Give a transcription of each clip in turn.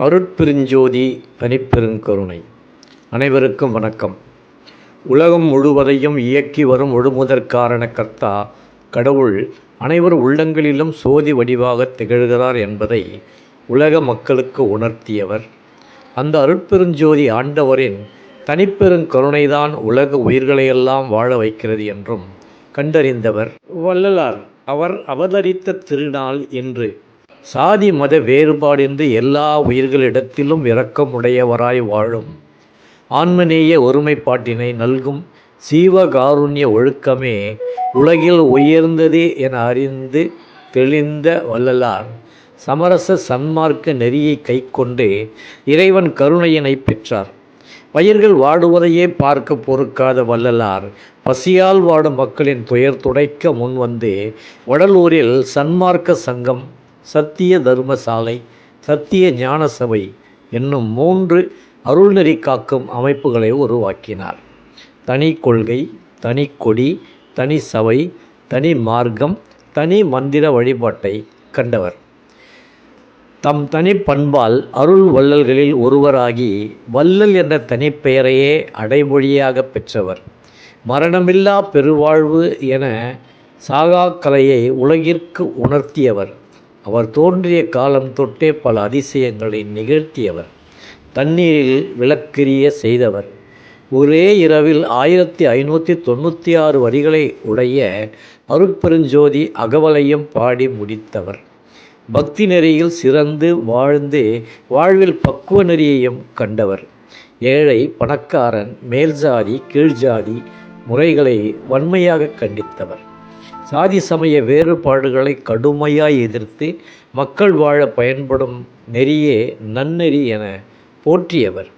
அருட்பெருஞ்சோதி தனிப்பெருங்கருணை. அனைவருக்கும் வணக்கம். உலகம் முழுவதையும் இயக்கி வரும் முழுமுதற் காரண கர்த்தா கடவுள் அனைவர் உள்ளங்களிலும் சோதி வடிவாக திகழ்கிறார் என்பதை உலக மக்களுக்கு உணர்த்தியவர். அந்த அருட்பெருஞ்சோதி ஆண்டவரின் தனிப்பெருங்கருணைதான் உலக உயிர்களையெல்லாம் வாழ வைக்கிறது என்றும் கண்டறிந்தவர் வள்ளலார். அவர் அவதரித்த திருநாள் என்று சாதி மத வேறுபாடின்றி எல்லா உயிர்களிடத்திலும் இரக்கமுடையவராய் வாழும் ஆன்மநேய ஒருமைப்பாட்டினை நல்கும் சீவகாருண்ய ஒழுக்கமே உலகில் உயர்ந்ததே என அறிந்து தெளிந்த வள்ளலார் சமரச சன்மார்க்க நெறியை கைக்கொண்டு இறைவன் கருணையினை பெற்றார். பயிர்கள் வாடுவதையே பார்க்க பொறுக்காத வள்ளலார் பசியால் வாடும் மக்களின் துயர் துடைக்க முன்வந்து வடலூரில் சன்மார்க்க சங்கம், சத்திய தர்மசாலை, சத்திய ஞான சபை என்னும் 3 அருள்நெறி காக்கும் அமைப்புகளை உருவாக்கினார். தனி கொள்கை, தனி கொடி, தனி சபை, தனி மார்க்கம், தனி மந்திர வழிபாட்டை கண்டவர். தம் தனி பண்பால் அருள் வள்ளல்களில் ஒருவராகி வள்ளல் என்ற தனிப்பெயரையே அடைமொழியாக பெற்றவர். மரணமில்லா பெருவாழ்வு என சாகாக்கலையை உலகிற்கு உணர்த்தியவர். அவர் தோன்றிய காலம் தொட்டே பல அதிசயங்களை நிகழ்த்தியவர். தண்ணீரில் விளக்கெரிய செய்தவர். ஒரே இரவில் 1596 வரிகளை உடைய அருட்பெருஞ்சோதி அகவலையும் பாடி முடித்தவர். பக்தி நெறியில் சிறந்து வாழ்ந்து வாழ்வில் பக்குவ நெறியையும் கண்டவர். ஏழை பணக்காரன், மேல்ஜாதி கீழ்ஜாதி முறைகளை வன்மையாக கண்டித்தவர். சாதி சமய வேறுபாடுகளை கடுமையாய் எதிர்த்து மக்கள் வாழ பயன்படும் நெறியே நன்னெறி என போற்றியவர்.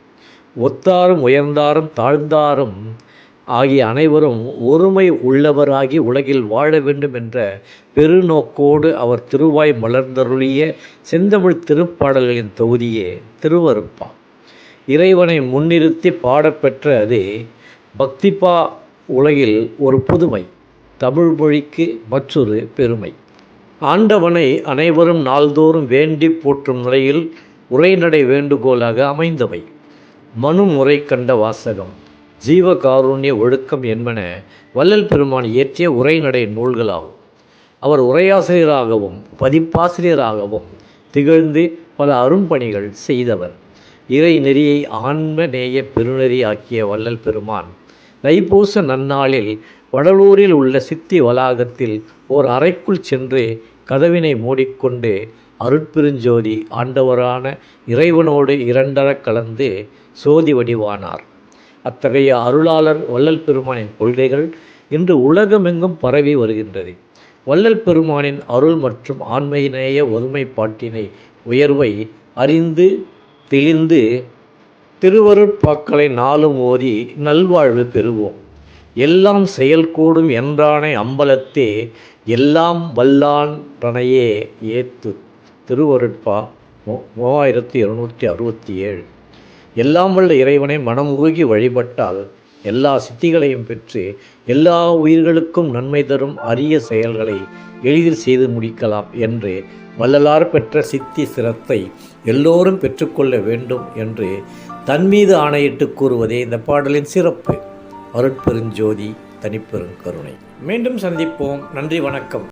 ஒத்தாரும் உயர்ந்தாரும் தாழ்ந்தாரும் ஆகிய அனைவரும் ஒருமை உள்ளவராகி உலகில் வாழ வேண்டும் என்ற பெருநோக்கோடு அவர் திருவாய் மலர்ந்தருளிய செந்தமிழ் திருப்பாடல்களின் தொகுதியே திருவருட்பா. இறைவனை முன்னிறுத்தி பாடப்பெற்ற அது பக்திப்பா. உலகில் ஒரு புதுமை, தமிழ் மொழிக்கு மற்றொரு பெருமை. ஆண்டவனை அனைவரும் நாள்தோறும் வேண்டி போற்றும் நிலையில் உரைநடை வேண்டுகோளாக அமைந்தவை. மனு முறை கண்ட வாசகம், ஜீவகாருண்ய ஒழுக்கம் என்பன வள்ளல் பெருமான் இயற்றிய உரைநடை நூல்களாகும். அவர் உரையாசிரியராகவும் பதிப்பாசிரியராகவும் திகழ்ந்து பல அரும்பணிகள் செய்தவர். இறை நெறியை ஆன்ம நேய பெருநெறி ஆக்கிய வள்ளல் பெருமான் தைப்பூச நன்னாளில் வடலூரில் உள்ள சித்தி வளாகத்தில் ஓர் அறைக்குள் சென்று கதவினை மூடிக்கொண்டு அருட்பெருஞ்சோதி ஆண்டவரான இறைவனோடு இரண்டரக் கலந்து சோதி வடிவானார். அத்தகைய அருளாளர் வள்ளல் பெருமானின் கொள்கைகள் இன்று உலகமெங்கும் பரவி வருகின்றது. வள்ளல் பெருமானின் அருள் மற்றும் ஆன்மநேய ஒருமைப்பாட்டினை உயர்வை அறிந்து தெளிந்து திருவருட்பாக்களை நாளும் ஓதி நல்வாழ்வு பெறுவோம். எல்லாம் செயல்கூடும் என்றானை அம்பலத்தே எல்லாம் வல்லான்றனையே ஏத்து. திருவருட்பா 3267. எல்லாம் வல்ல இறைவனை மனமுருகி வழிபட்டால் எல்லா சித்திகளையும் பெற்று எல்லா உயிர்களுக்கும் நன்மை தரும் அரிய செயல்களை எளிதில் செய்து முடிக்கலாம் என்று வள்ளலார் பெற்ற சித்தி சிரத்தை எல்லோரும் பெற்றுக்கொள்ள வேண்டும் என்று தன்மீது ஆணையிட்டு கூறுவதே இந்த பாடலின் சிறப்பு. அருட்பெருஞ்சோதி தனிப்பெருங்கருணை. மீண்டும் சந்திப்போம். நன்றி, வணக்கம்.